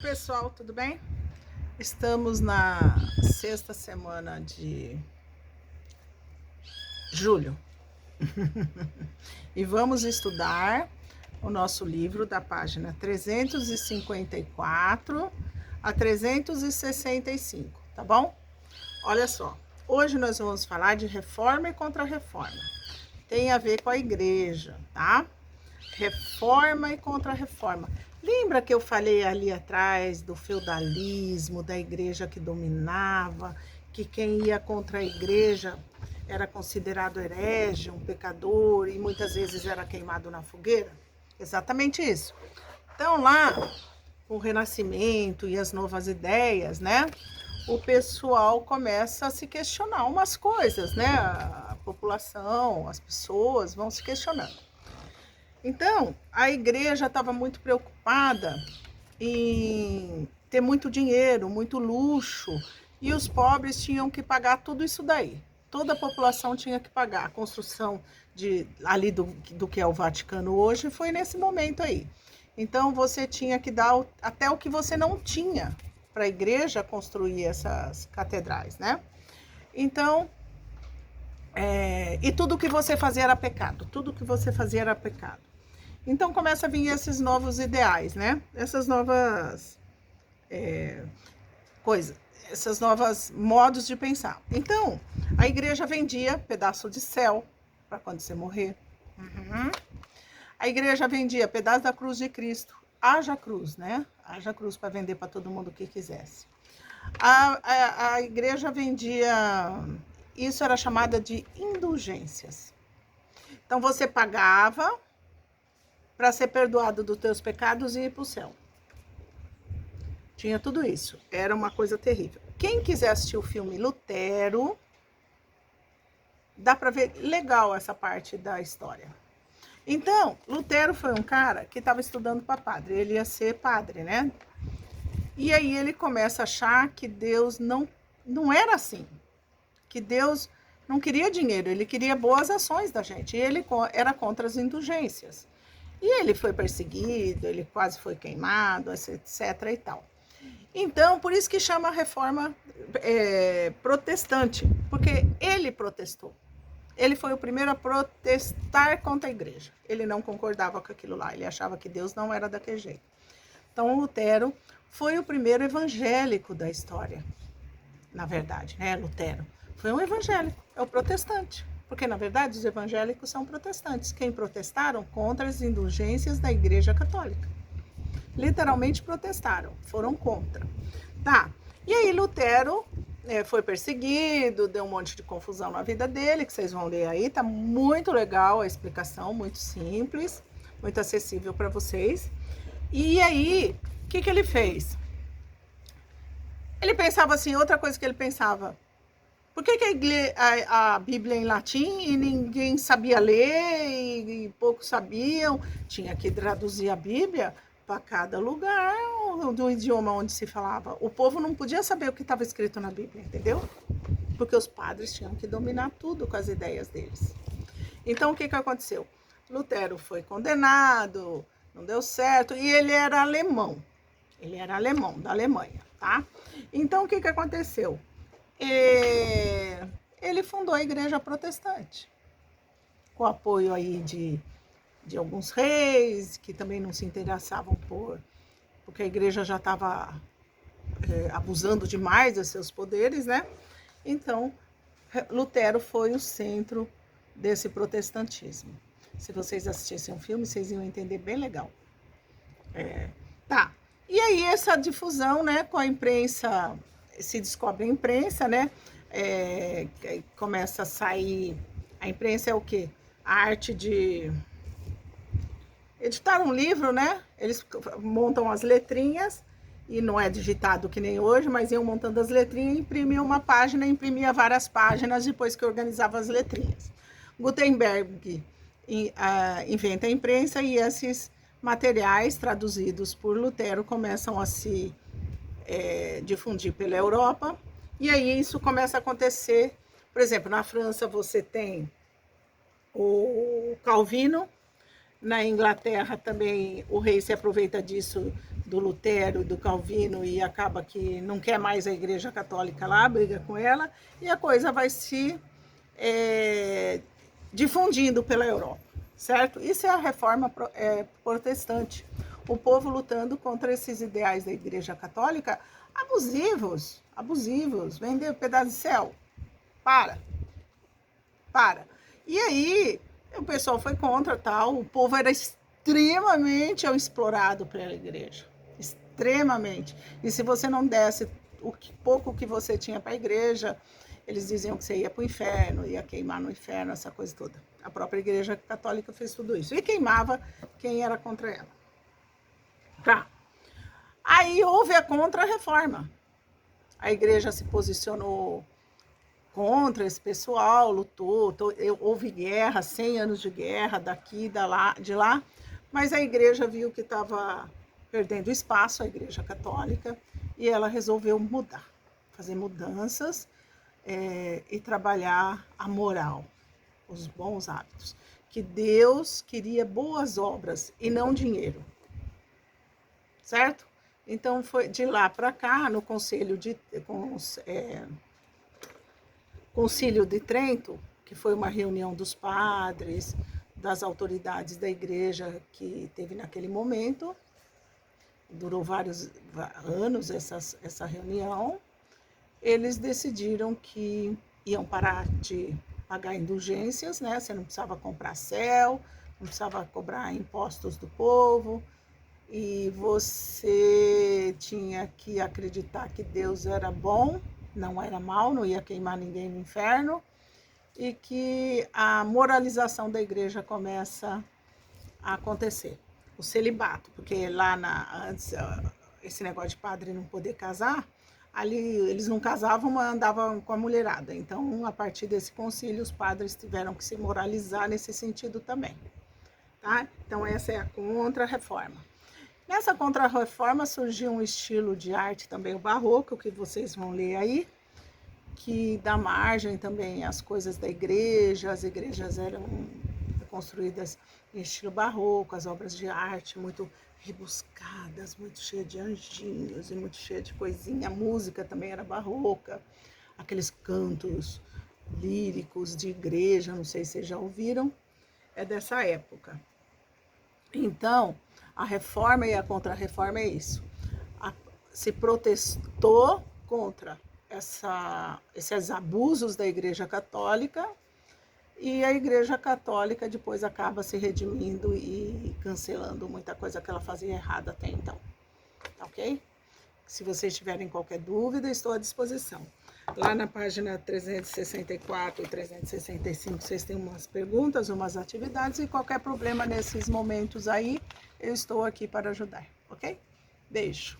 Pessoal, tudo bem? Estamos na sexta semana de julho e vamos estudar o nosso livro da página 354 a 365, tá bom? Olha só, hoje nós vamos falar de reforma e contra-reforma. Tem a ver com a igreja, tá? Reforma e contra-reforma. Lembra que eu falei ali atrás do feudalismo, da igreja que dominava, que quem ia contra a igreja era considerado herege, um pecador e muitas vezes era queimado na fogueira? Exatamente isso. Então lá, com o Renascimento e as novas ideias, né? O pessoal começa a se questionar umas coisas, né? A população, as pessoas vão se questionando. Então, a igreja estava muito preocupada em ter muito dinheiro, muito luxo, e os pobres tinham que pagar tudo isso daí. Toda a população tinha que pagar. A construção ali do que é o Vaticano hoje foi nesse momento aí. Então, você tinha que dar até o que você não tinha para a igreja construir essas catedrais, né? Então, e tudo que você fazia era pecado. Tudo que você fazia era pecado. Então começa a vir esses novos ideais, né? Essas novas coisas, essas novas modos de pensar. Então, a igreja vendia pedaço de céu para quando você morrer. A igreja vendia pedaço da cruz de Cristo. Haja cruz, né? Haja cruz para vender para todo mundo que quisesse. A igreja vendia, isso era chamada de indulgências. Então você pagava para ser perdoado dos teus pecados e ir para o céu. Tinha tudo isso. Era uma coisa terrível. Quem quiser assistir o filme Lutero, dá para ver legal essa parte da história. Então, Lutero foi um cara que estava estudando para padre. Ele ia ser padre, né? E aí ele começa a achar que Deus não era assim. Que Deus não queria dinheiro, ele queria boas ações da gente. E ele era contra as indulgências. E ele foi perseguido, ele quase foi queimado, etc. e tal. Então, por isso que chama a reforma protestante, porque ele protestou. Ele foi o primeiro a protestar contra a igreja. Ele não concordava com aquilo lá, ele achava que Deus não era daquele jeito. Então, Lutero foi o primeiro evangélico da história, na verdade, né? Lutero foi um evangélico, é o protestante. Porque, na verdade, os evangélicos são protestantes. Quem protestaram contra as indulgências da Igreja Católica. Literalmente protestaram, foram contra. Tá, e aí Lutero foi perseguido, deu um monte de confusão na vida dele, que vocês vão ler aí. Tá muito legal a explicação, muito simples, muito acessível para vocês. E aí, o que ele fez? Ele pensava assim, outra coisa que ele pensava... Por que a Bíblia é em latim e ninguém sabia ler e poucos sabiam? Tinha que traduzir a Bíblia para cada lugar do idioma onde se falava. O povo não podia saber o que estava escrito na Bíblia, entendeu? Porque os padres tinham que dominar tudo com as ideias deles. Então, o que aconteceu? Lutero foi condenado, não deu certo, e ele era alemão. Ele era alemão, da Alemanha, tá? Então, o que aconteceu? Ele fundou a igreja protestante, com apoio aí de alguns reis, que também não se interessavam porque a igreja já estava abusando demais dos seus poderes, né? Então, Lutero foi o centro desse protestantismo. Se vocês assistissem um filme, vocês iam entender bem legal. Tá. E aí essa difusão, né, com a imprensa... se descobre a imprensa, né? Começa a sair... A imprensa é o quê? A arte de editar um livro, né? Eles montam as letrinhas, e não é digitado que nem hoje, mas iam montando as letrinhas, imprimiam uma página, imprimia várias páginas, depois que organizava as letrinhas. Gutenberg inventa a imprensa e esses materiais traduzidos por Lutero começam a se difundir pela Europa, e aí isso começa a acontecer. Por exemplo, na França você tem o Calvino, na Inglaterra também o rei se aproveita disso do Lutero e do Calvino e acaba que não quer mais a Igreja Católica lá, briga com ela, e a coisa vai se difundindo pela Europa, certo? Isso é a reforma protestante. O povo lutando contra esses ideais da Igreja Católica abusivos, vender pedaço de céu. Para. E aí, o pessoal foi contra, tal, o povo era extremamente explorado pela igreja, extremamente. E se você não desse o pouco que você tinha para a igreja, eles diziam que você ia para o inferno, ia queimar no inferno, essa coisa toda. A própria Igreja Católica fez tudo isso. E queimava quem era contra ela. Tá. Aí houve a Contra-Reforma. A igreja se posicionou contra esse pessoal, lutou, houve guerra, 100 anos de guerra, daqui, de lá, mas a igreja viu que estava perdendo espaço, a Igreja Católica, e ela resolveu mudar, fazer mudanças e trabalhar a moral, os bons hábitos, que Deus queria boas obras e não dinheiro, certo? Então, foi de lá para cá, no Concílio de Trento, que foi uma reunião dos padres, das autoridades da igreja que teve naquele momento, durou vários anos essa reunião, eles decidiram que iam parar de pagar indulgências, né? Você não precisava comprar céu, não precisava cobrar impostos do povo, e você tinha que acreditar que Deus era bom, não era mal, não ia queimar ninguém no inferno, e que a moralização da igreja começa a acontecer. O celibato, porque lá antes, esse negócio de padre não poder casar, ali eles não casavam, mas andavam com a mulherada. Então, a partir desse concílio, os padres tiveram que se moralizar nesse sentido também. Tá? Então, essa é a Contra-Reforma. Nessa Contra-Reforma surgiu um estilo de arte também, o barroco, que vocês vão ler aí, que dá margem também às coisas da igreja. As igrejas eram construídas em estilo barroco, as obras de arte muito rebuscadas, muito cheia de anjinhos e muito cheia de coisinha. A música também era barroca, aqueles cantos líricos de igreja, não sei se vocês já ouviram, é dessa época. Então, a reforma e a Contra-Reforma é isso. Se protestou contra esses abusos da Igreja Católica, e a Igreja Católica depois acaba se redimindo e cancelando muita coisa que ela fazia errada até então. Ok? Se vocês tiverem qualquer dúvida, estou à disposição. Lá na página 364 e 365, vocês têm umas perguntas, umas atividades, e qualquer problema nesses momentos aí, eu estou aqui para ajudar, ok? Beijo!